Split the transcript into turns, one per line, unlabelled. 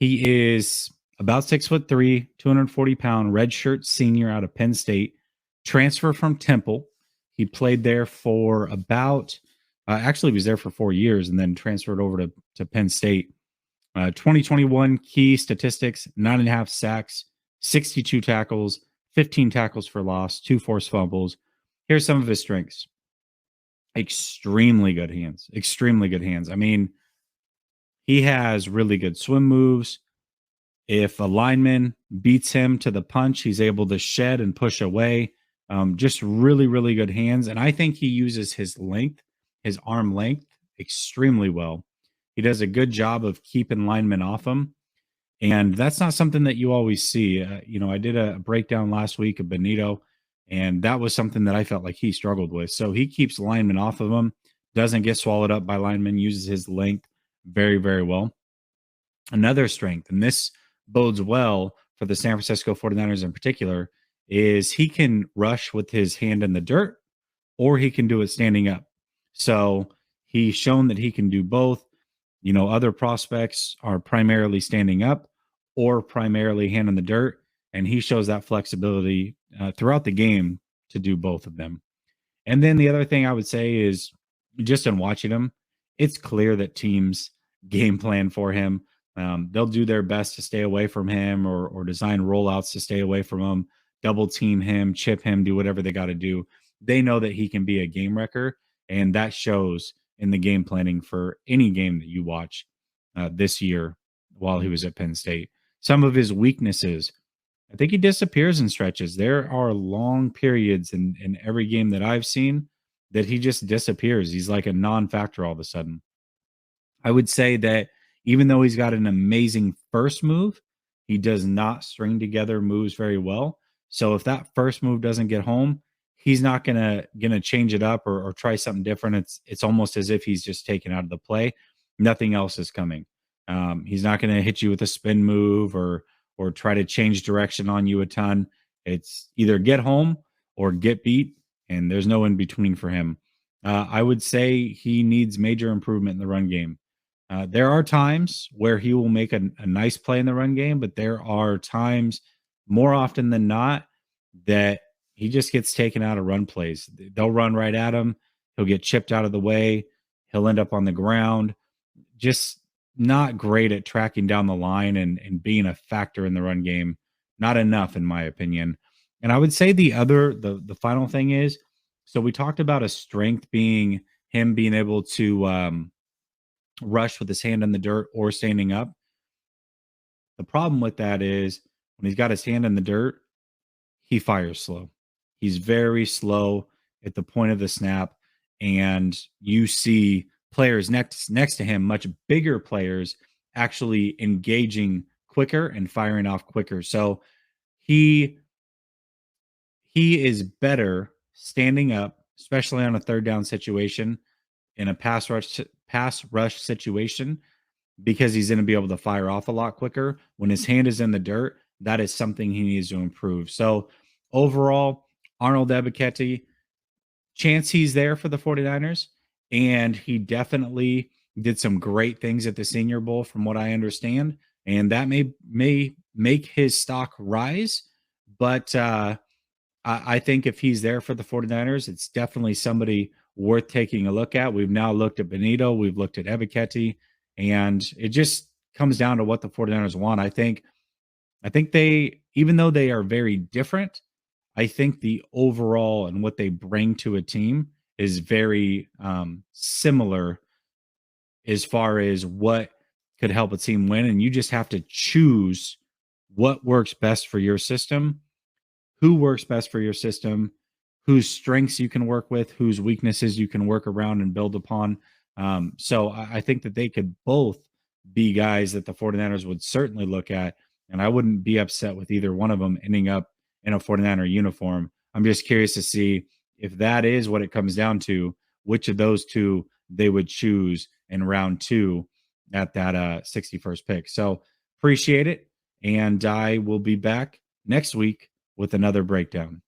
He is about 6'3", 240-pound, redshirt senior out of Penn State, transfer from Temple. He played there for about, actually, he was there for 4 years and then transferred over to Penn State. 2021 key statistics: 9.5 sacks, 62 tackles, 15 tackles for loss, 2 forced fumbles. Here's some of his strengths: extremely good hands, extremely good hands. I mean, he has really good swim moves. If a lineman beats him to the punch, he's able to shed and push away. Just really, really good hands. And I think he uses his length, his arm length, extremely well. He does a good job of keeping linemen off him. And that's not something that you always see. I did a breakdown last week of Benito, and that was something that I felt like he struggled with. So he keeps linemen off of him, doesn't get swallowed up by linemen, uses his length very, very well. Another strength, and this bodes well for the San Francisco 49ers in particular, is he can rush with his hand in the dirt, or he can do it standing up. So he's shown that he can do both. Other prospects are primarily standing up or primarily hand in the dirt, and he shows that flexibility throughout the game to do both of them. And then the other thing I would say is, just in watching him, it's clear that teams game plan for him. They'll do their best to stay away from him, or design rollouts to stay away from him, double team him, chip him, do whatever they got to do. They know that he can be a game wrecker, and that shows in the game planning for any game that you watch this year while he was at Penn State. Some of his weaknesses: I think he disappears in stretches. There are long periods in every game that I've seen that he just disappears. He's like a non-factor all of a sudden. I would say that even though he's got an amazing first move, he does not string together moves very well. So if that first move doesn't get home, he's not gonna change it up, or try something different. It's almost as if he's just taken out of the play. Nothing else is coming. He's not gonna hit you with a spin move, or try to change direction on you a ton. It's either get home or get beat, and there's no in between for him. I would say he needs major improvement in the run game. There are times where he will make a nice play in the run game, but there are times, more often than not, that he just gets taken out of run plays. They'll run right at him. He'll get chipped out of the way. He'll end up on the ground. Just not great at tracking down the line and being a factor in the run game. Not enough, in my opinion. And I would say the final thing is, so we talked about a strength being him being able to rush with his hand in the dirt or standing up. The problem with that is, when he's got his hand in the dirt, he fires slow. He's very slow at the point of the snap, and you see players next to him, much bigger players, actually engaging quicker and firing off quicker. So he is better standing up, especially on a third down situation, in a pass rush situation, because he's going to be able to fire off a lot quicker. When his hand is in the dirt, that is something he needs to improve. So overall, Arnold Ebiketie, chance he's there for the 49ers, and he definitely did some great things at the Senior Bowl from what I understand, and that may make his stock rise. But I think if he's there for the 49ers, it's definitely somebody worth taking a look at. We've now looked at Benito, we've looked at Ebiketie, and it just comes down to what the 49ers want. I think they, even though they are very different, I think the overall and what they bring to a team is very similar as far as what could help a team win. And you just have to choose what works best for your system, who works best for your system, whose strengths you can work with, whose weaknesses you can work around and build upon. So I think that they could both be guys that the 49ers would certainly look at, and I wouldn't be upset with either one of them ending up in a 49er uniform. I'm just curious to see if that is what it comes down to, which of those two they would choose in round 2 at that 61st pick. So appreciate it, and I will be back next week with another breakdown.